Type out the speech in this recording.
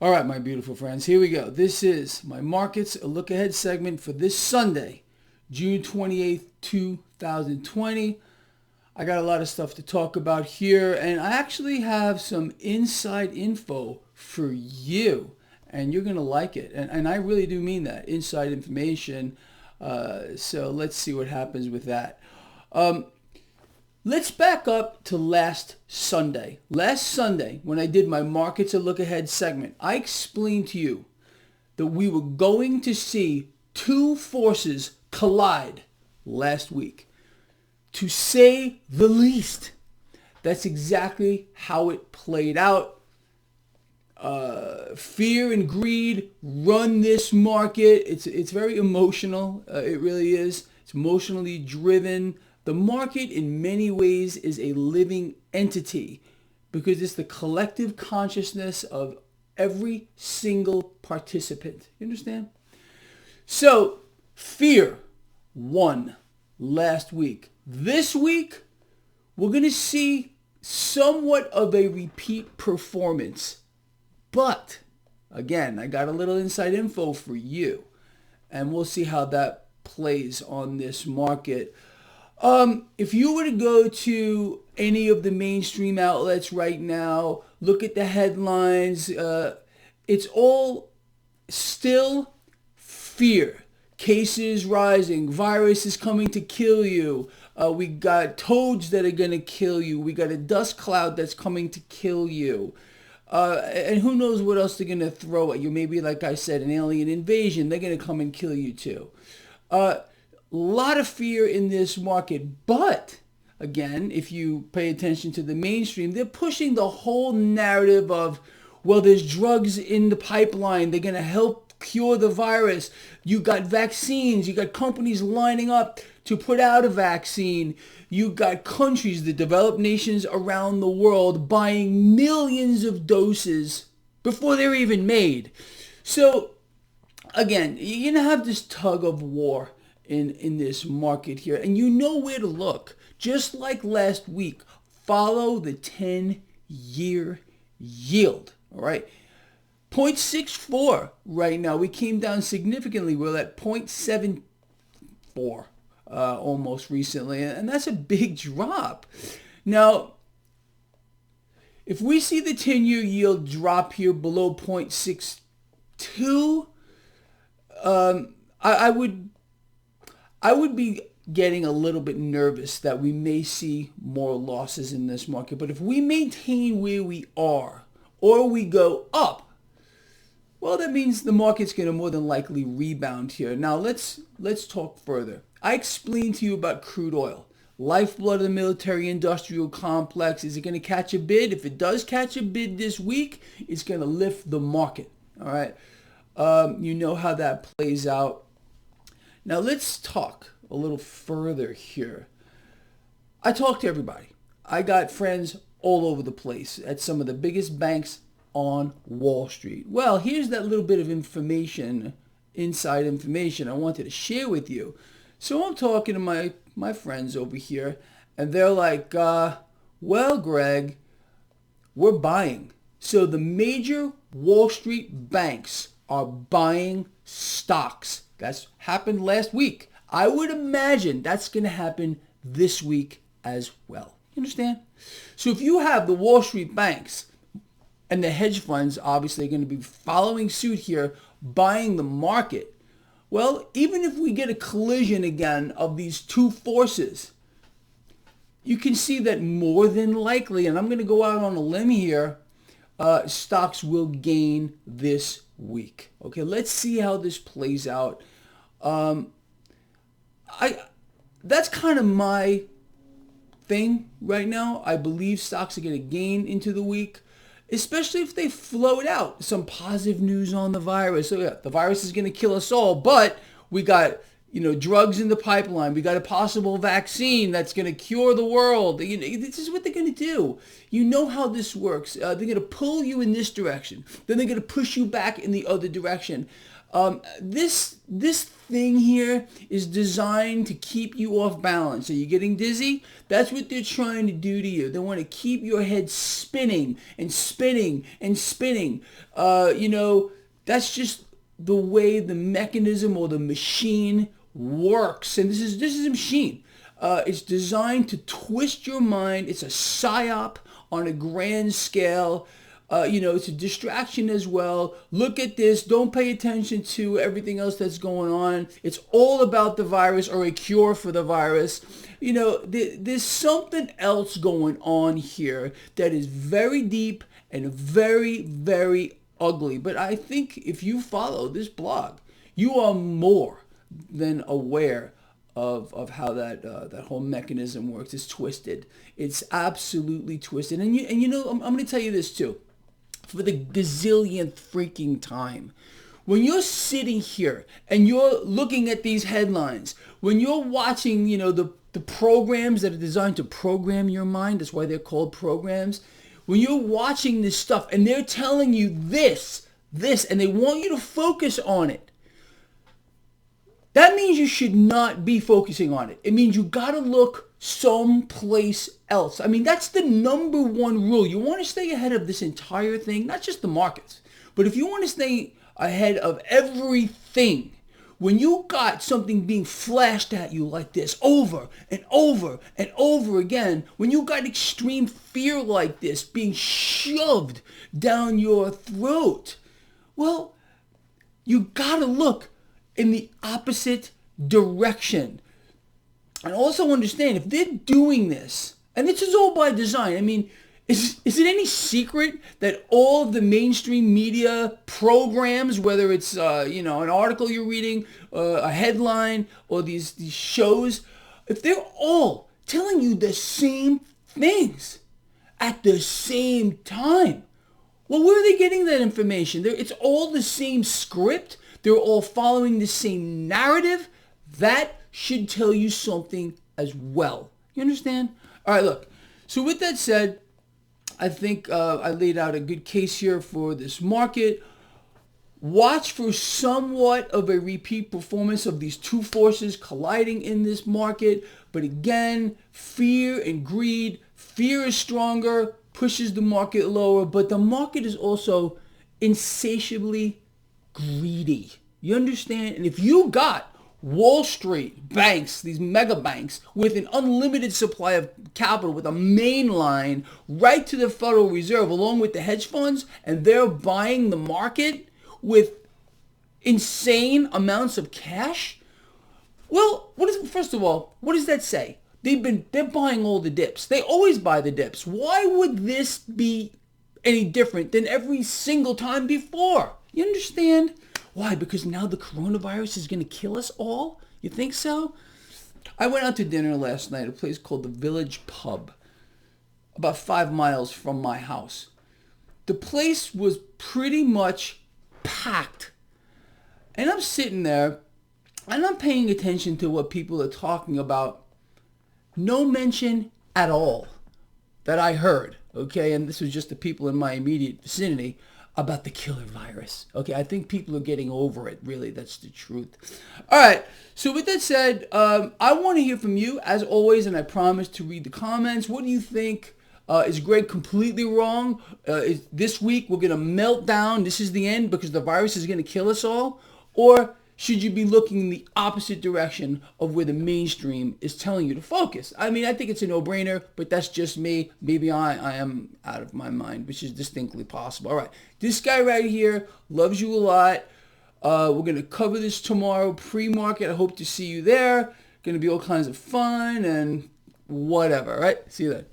All right, my beautiful friends, here we go. This is my Markets a Look Ahead segment for this Sunday, June 28th, 2020. I got a lot of stuff to talk about here, and I actually have some inside info for you, and you're going to like it. And I really do mean that, inside information. So let's see what happens with that. Let's back up to last Sunday. Last Sunday, when I did my Markets a Look Ahead segment, I explained to you that we were going to see two forces collide last week, to say the least. That's exactly how it played out. Fear and greed run this market. It's very emotional. It really is. It's emotionally driven. The market, in many ways, is a living entity because it's the collective consciousness of every single participant. You understand? So, fear won last week. This week, we're going to see somewhat of a repeat performance. But, again, I got a little inside info for you. And we'll see how that plays on this market. If you were to go to any of the mainstream outlets right now, look at the headlines, it's all still fear. Cases rising, virus is coming to kill you. We got toads that are going to kill you. We got a dust cloud that's coming to kill you. And who knows what else they're going to throw at you. Maybe, like I said, an alien invasion. They're going to come and kill you too. Lot of fear in this market, but again, if you pay attention to the mainstream, they're pushing the whole narrative of, well, there's drugs in the pipeline. They're going to help cure the virus. You got vaccines. You got companies lining up to put out a vaccine. You got countries, the developed nations around the world, buying millions of doses before they're even made. So again, you're going to have this tug of war in this market here, and you know where to look. Just like last week, follow the 10-year yield. All right, 0.64 right now. We came down significantly. We're at 0.74 almost recently, and that's a big drop. Now, if we see the 10-year yield drop here below 0.62, I would be getting a little bit nervous that we may see more losses in this market. But if we maintain where we are or we go up, well, that means the market's going to more than likely rebound here. Now, let's talk further. I explained to you about crude oil. Lifeblood of the military-industrial complex. Is it going to catch a bid? If it does catch a bid this week, it's going to lift the market. All right. You know how that plays out. Now let's talk a little further here. I talk to everybody. I got friends all over the place at some of the biggest banks on Wall Street. Well, here's that little bit of information, inside information I wanted to share with you. So I'm talking to my friends over here, and they're like, well, Greg, we're buying. So the major Wall Street banks are buying stocks. That's happened last week. I would imagine that's going to happen this week as well. You understand? So if you have the Wall Street banks and the hedge funds, obviously going to be following suit here, buying the market, well, even if we get a collision again of these two forces, you can see that more than likely, and I'm going to go out on a limb here, stocks will gain this week. Okay, let's see how this plays out. That's kind of my thing right now. I believe stocks are going to gain into the week, especially if they float out some positive news on the virus. So yeah, the virus is going to kill us all, but we got drugs in the pipeline. We got a possible vaccine that's going to cure the world. This is what they're going to do. You know how this works. They're going to pull you in this direction. Then they're going to push you back in the other direction. This thing here is designed to keep you off balance. Are you getting dizzy? That's what they're trying to do to you. They want to keep your head spinning and spinning and spinning. That's just the way the mechanism or the machine works. And this is a machine. It's designed to twist your mind. It's a psyop on a grand scale. It's a distraction as well. Look at this. Don't pay attention to everything else that's going on. It's all about the virus or a cure for the virus. There's something else going on here that is very deep and very, very ugly. But I think if you follow this blog, you are more than aware of how that whole mechanism works. It's twisted. It's absolutely twisted. And I'm going to tell you this too. For the gazillionth freaking time. When you're sitting here and you're looking at these headlines, when you're watching, the programs that are designed to program your mind, that's why they're called programs. When you're watching this stuff and they're telling you this, and they want you to focus on it, that means you should not be focusing on it. It means you got to look someplace else. I mean, that's the number one rule. You want to stay ahead of this entire thing, not just the markets, but if you want to stay ahead of everything, when you got something being flashed at you like this over and over and over again, when you got extreme fear like this being shoved down your throat, well, you got to look in the opposite direction. And also understand, if they're doing this, and this is all by design, I mean, is it any secret that all of the mainstream media programs, whether it's an article you're reading, a headline, or these shows, if they're all telling you the same things at the same time, well, where are they getting that information? It's all the same script. They're all following the same narrative. That should tell you something as well. You understand? All right, look. So with that said, I think I laid out a good case here for this market. Watch for somewhat of a repeat performance of these two forces colliding in this market. But again, fear and greed. Fear is stronger, pushes the market lower, but the market is also insatiably greedy. You understand? And if you got Wall Street banks, these mega banks, with an unlimited supply of capital, with a main line right to the Federal Reserve, along with the hedge funds, and they're buying the market with insane amounts of cash, well, first of all, what does that say? They're buying all the dips. They always buy the dips. Why would this be any different than every single time before? You understand? Why? Because now the coronavirus is going to kill us all? You think so? I went out to dinner last night at a place called the Village Pub, about 5 miles from my house. The place was pretty much packed. And I'm sitting there, and I'm paying attention to what people are talking about. No mention at all that I heard, okay? And this was just the people in my immediate vicinity, about the killer virus. Okay, I think people are getting over it, really. That's the truth. All right, so with that said, I want to hear from you, as always, and I promise to read the comments. What do you think? Is Greg completely wrong? This week we're going to melt down, this is the end, because the virus is going to kill us all? Or should you be looking in the opposite direction of where the mainstream is telling you to focus? I mean, I think it's a no-brainer, but that's just me. Maybe I am out of my mind, which is distinctly possible. All right, this guy right here loves you a lot. We're going to cover this tomorrow, pre-market. I hope to see you there. Going to be all kinds of fun and whatever, all right? See you then.